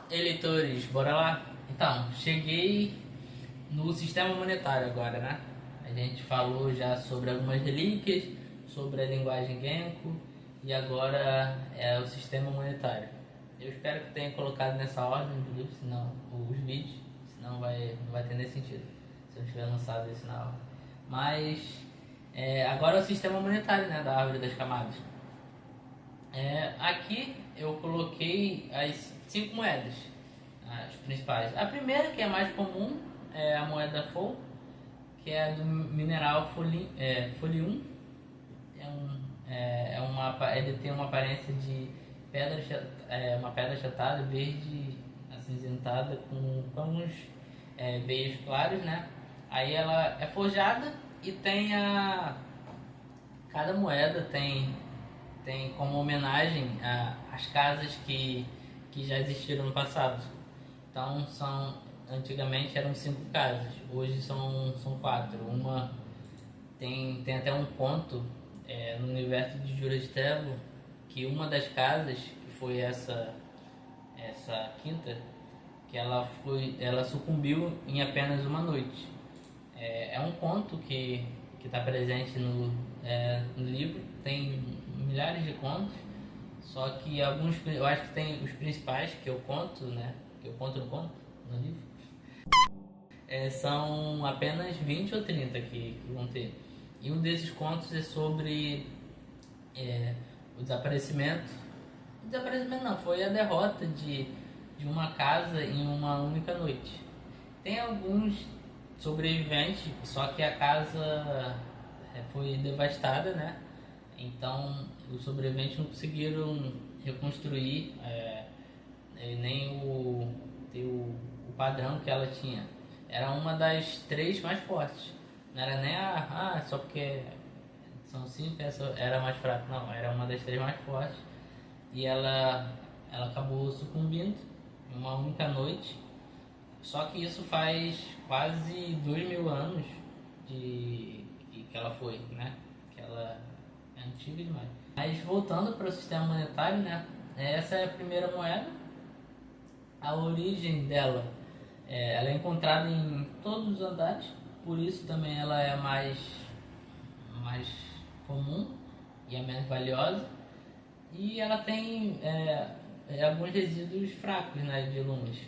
Eleitores, bora lá? Então, cheguei no sistema monetário agora, né? A gente falou já sobre algumas relíquias, sobre a linguagem Genko e agora é o sistema monetário. Eu espero que tenha colocado nessa ordem do livro, senão os vídeos, senão não vai ter nem sentido se eu não tiver lançado isso na ordem. Mas agora é o sistema monetário, né, da árvore das camadas. Aqui eu coloquei as 5 moedas, as principais. A primeira, que é a mais comum, é a moeda FOL, que é do mineral Folium. Ele tem uma aparência de uma pedra achatada, verde, acinzentada, com alguns veios claros, né? Aí ela é forjada e cada moeda tem como homenagem as casas que já existiram no passado. Então antigamente eram 5 casas, hoje são 4. Uma tem até um conto no universo de Jura de Trevo que uma das casas, que foi essa quinta, que ela sucumbiu em apenas uma noite. É um conto que está presente no livro, tem milhares de contos, só que alguns, eu acho que tem os principais que eu conto, né? Que eu conto no livro, são apenas 20 ou 30 que vão ter. E um desses contos é sobre o desaparecimento. O desaparecimento não, foi a derrota de uma casa em uma única noite. Tem alguns sobreviventes, só que a casa foi devastada, né? Então os sobreviventes não conseguiram reconstruir nem o padrão que ela tinha. Era uma das 3 mais fortes. Não era nem só porque são 5 essa era mais fraca. Não, era uma das 3 mais fortes. E ela acabou sucumbindo em uma única noite. Só que isso faz quase 2.000 anos que ela foi, né? Que ela é antiga demais. Mas voltando para o sistema monetário, né? Essa é a primeira moeda. A origem dela, ela é encontrada em todos os andares, por isso também ela é mais comum e é menos valiosa. E ela tem alguns resíduos fracos, né, de lumes.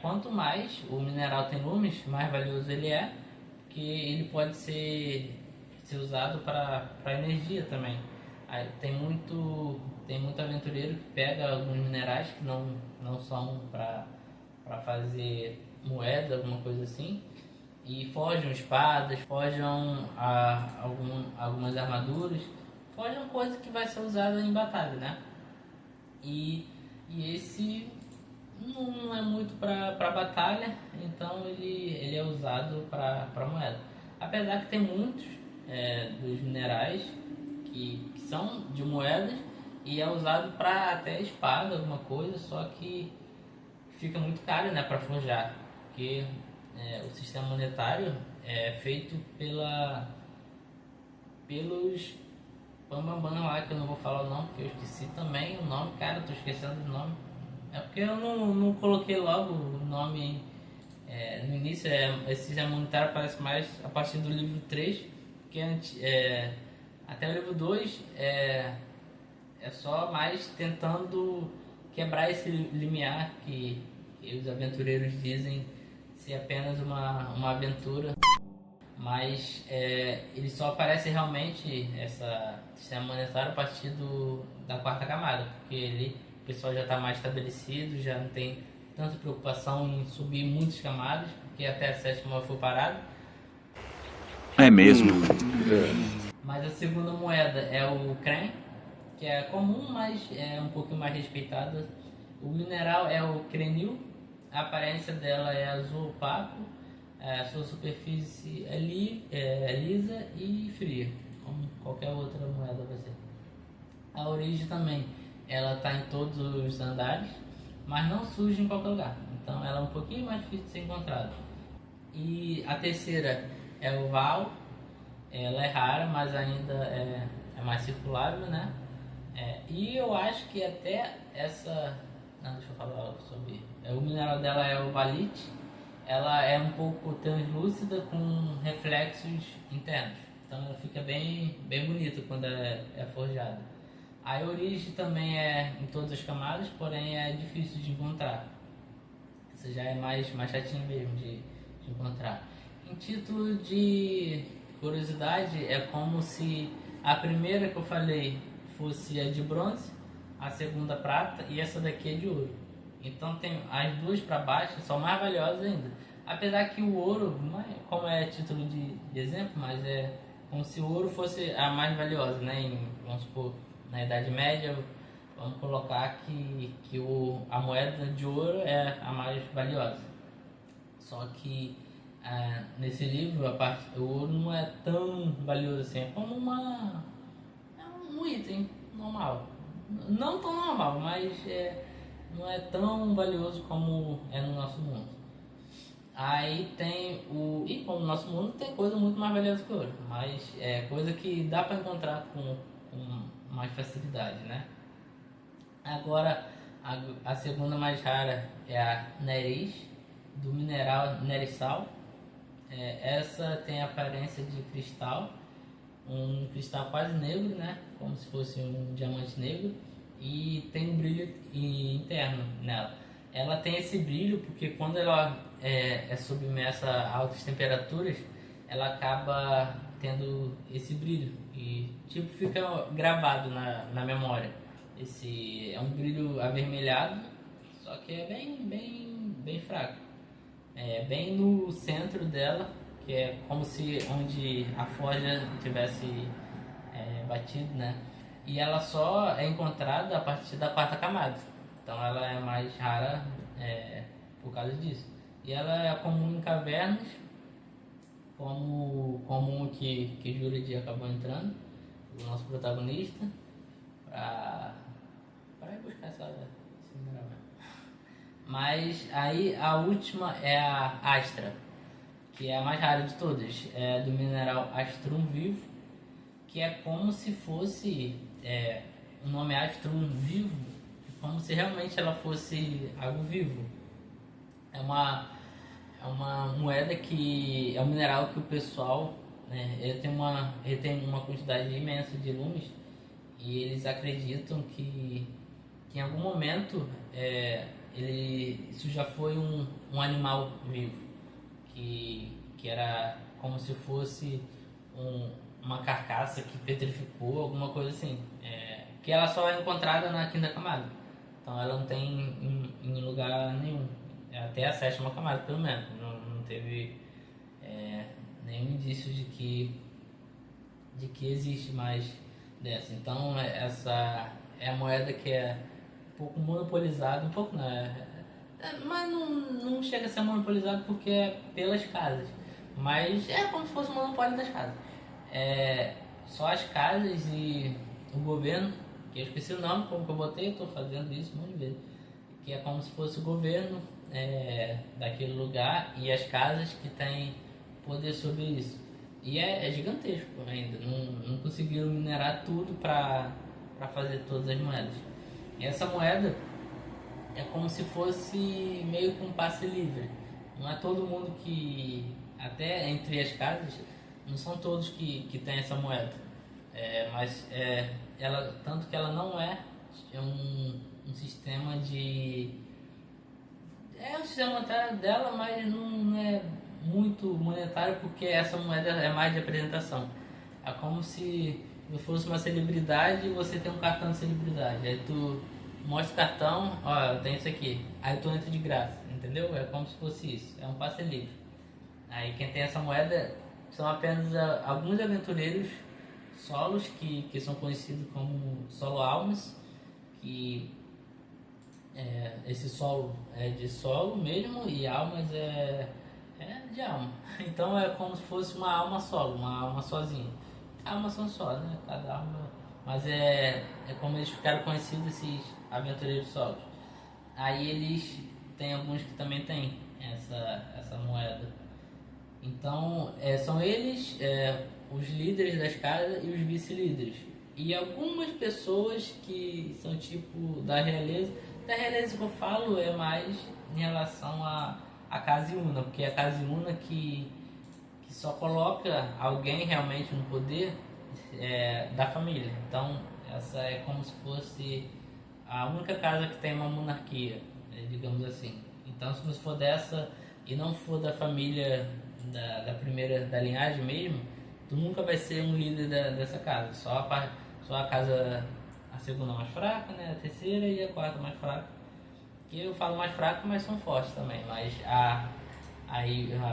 Quanto mais o mineral tem lumes, mais valioso ele é, porque ele pode ser usado para energia também. Tem muito aventureiro que pega alguns minerais que não são para fazer moeda, alguma coisa assim, e forjam espadas, forjam algumas armaduras, forjam coisa que vai ser usada em batalha, né? E esse não é muito para batalha, então ele é usado para moeda. Apesar que tem muitos dos minerais que são de moedas e é usado para até espada, alguma coisa, só que fica muito caro, né, para forjar, porque o sistema monetário é feito pelos Bambambam lá, que eu não vou falar o nome, porque eu esqueci também o nome, cara, eu tô esquecendo o nome. É porque eu não coloquei logo o nome no início. Esse sistema monetário aparece mais a partir do livro 3, que até o livro 2 é só mais tentando quebrar esse limiar que os aventureiros dizem ser apenas uma aventura. Mas ele só aparece realmente, essa sistema monetário, a partir da 4ª camada, porque o pessoal já está mais estabelecido, já não tem tanta preocupação em subir muitas camadas, porque até a 7ª foi parado. É mesmo. Mas a segunda moeda é o Crane, que é comum, mas é um pouquinho mais respeitada. O mineral é o Crenil, a aparência dela é azul opaco, a sua superfície é lisa e fria, como qualquer outra moeda vai ser. A origem também, ela está em todos os andares, mas não surge em qualquer lugar, então ela é um pouquinho mais difícil de ser encontrada. E a terceira é o Val, ela é rara, mas ainda é mais circulável, né? E eu acho que até Não, deixa eu falar sobre. O mineral dela é o balite. Ela é um pouco translúcida com reflexos internos. Então ela fica bem bonita quando é forjada. A origem também é em todas as camadas, porém é difícil de encontrar. Isso já é mais chatinho mesmo de encontrar. Em título de curiosidade, é como se a primeira que eu falei fosse a de bronze, a segunda prata e essa daqui é de ouro. Então tem as duas para baixo são mais valiosas ainda. Apesar que o ouro, como é título de exemplo, mas é como se o ouro fosse a mais valiosa, né? Vamos supor, na Idade Média, vamos colocar que a moeda de ouro é a mais valiosa. Só que nesse livro o ouro não é tão valioso assim, é como um item normal. Não tão normal, mas não é tão valioso como é no nosso mundo. Aí tem e como no nosso mundo tem coisa muito mais valiosa que ouro, mas é coisa que dá para encontrar com mais facilidade, né? Agora, a segunda mais rara é a Nereis, do mineral Nerisal. Essa tem a aparência de cristal, um cristal quase negro, né? Como se fosse um diamante negro, e tem um brilho interno nela. Ela tem esse brilho porque quando ela é submersa a altas temperaturas, ela acaba tendo esse brilho e tipo fica gravado na memória. Esse é um brilho avermelhado, só que é bem fraco. É bem no centro dela, que é como se onde a forja tivesse batido, né? E ela só é encontrada a partir da quarta camada. Então ela é mais rara por causa disso. E ela é comum em cavernas, como comum que Juridi acabou entrando, o nosso protagonista, para ir buscar esse mineral. Mas aí a última é a Astra, que é a mais rara de todas, é do mineral Astrum vivo, que é como se fosse o nome Astrum vivo, como se realmente ela fosse algo vivo. É uma moeda que é um mineral que o pessoal, né, ele tem uma quantidade imensa de lumes e eles acreditam que em algum momento isso já foi um animal vivo, que era como se fosse uma carcaça que petrificou, alguma coisa assim, que ela só é encontrada na quinta camada, então ela não tem em lugar nenhum, até a sétima camada pelo menos, não teve nenhum indício de que existe mais dessa. Então essa é a moeda que é um pouco monopolizada, um pouco não, mas não chega a ser monopolizado porque é pelas casas, mas é como se fosse o monopólio das casas. Só as casas e o governo, que eu esqueci o nome, como que eu botei, eu estou fazendo isso um monte de vezes, que é como se fosse o governo daquele lugar e as casas que têm poder sobre isso. E é gigantesco ainda, não conseguiram minerar tudo para fazer todas as moedas. E essa moeda é como se fosse meio que um passe livre. Não é todo mundo que, até entre as casas, não são todos que tem essa moeda. Mas ela, tanto que ela não é um sistema de... É um sistema monetário dela, mas não é muito monetário porque essa moeda é mais de apresentação. É como se fosse uma celebridade e você tem um cartão de celebridade. Aí tu mostra o cartão, ó, eu tenho isso aqui. Aí tu entra de graça, entendeu? É como se fosse isso, é um passe livre. Aí quem tem essa moeda são apenas alguns aventureiros solos que são conhecidos como solo almas, que esse solo é de solo mesmo e almas é de alma. Então é como se fosse uma alma solo, uma alma sozinha. Almas são só, né? Cada alma. Mas é como eles ficaram conhecidos, esses aventureiros solos. Aí eles tem alguns que também têm essa moeda. Então são eles, os líderes das casas e os vice-líderes. E algumas pessoas que são tipo da realeza Da realeza que eu falo é mais em relação a Casa Yuna, porque a Casa Yuna que só coloca alguém realmente no poder da família. Então, essa é como se fosse a única casa que tem uma monarquia, digamos assim. Então, se você for dessa e não for da família da primeira da linhagem mesmo, tu nunca vai ser um líder dessa casa. Só a casa, a segunda mais fraca, né? A terceira e a quarta mais fraca. Que eu falo mais fraca, mas são fortes também. Mas a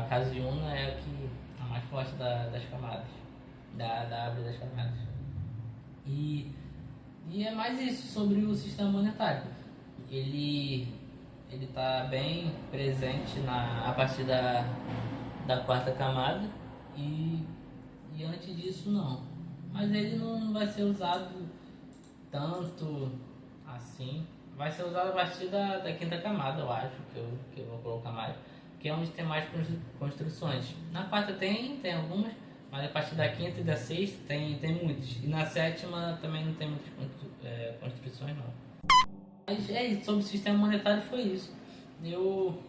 casa de Una é a mais forte das camadas, da árvore das camadas. E é mais isso sobre o sistema monetário. Ele está bem presente a partir da quarta camada e antes disso não. Mas ele não vai ser usado tanto assim. Vai ser usado a partir da quinta camada, eu acho, que eu vou colocar mais. Que é onde tem mais construções. Na quarta tem algumas, mas a partir da quinta e da sexta tem muitas. E na sétima também não tem muitas construções não. Mas é isso, sobre o sistema monetário foi isso. Eu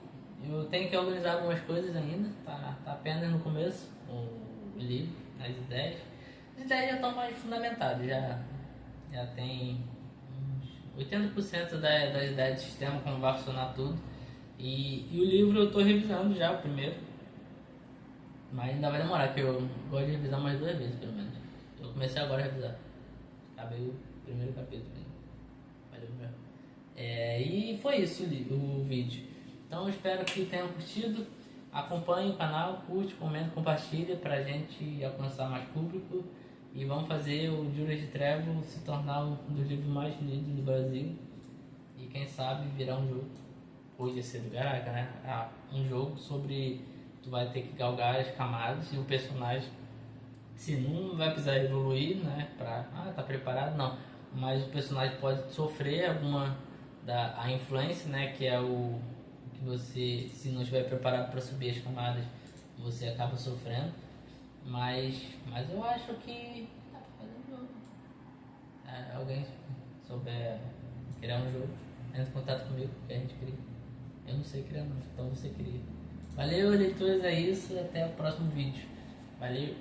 tenho que organizar algumas coisas ainda, tá apenas no começo, o livro, as ideias. As ideias já estão mais fundamentadas, já tem uns 80% das ideias do sistema, como vai funcionar tudo. E o livro eu estou revisando já, o primeiro. Mas ainda vai demorar, que eu gosto de revisar mais 2 vezes, pelo menos. Eu comecei agora a revisar. Acabei o primeiro capítulo. Valeu, meu. E foi isso o vídeo. Então eu espero que tenham curtido. Acompanhe o canal, curte, comenta, compartilha pra gente alcançar mais público. E vamos fazer o Juras de Trevo se tornar um dos livros mais lidos do Brasil. E quem sabe virar um jogo. Podia ser do Garaga, né? Um jogo sobre... Tu vai ter que galgar as camadas e o personagem, se não vai precisar evoluir, né? Tá preparado, não. Mas o personagem pode sofrer a influência, né? Que é o que você, se não estiver preparado para subir as camadas, você acaba sofrendo. Mas eu acho que dá pra fazer um jogo. Alguém souber criar um jogo, entra em contato comigo que a gente cria. Eu não sei criar não, então você cria. Valeu, leitores, é isso. Até o próximo vídeo. Valeu.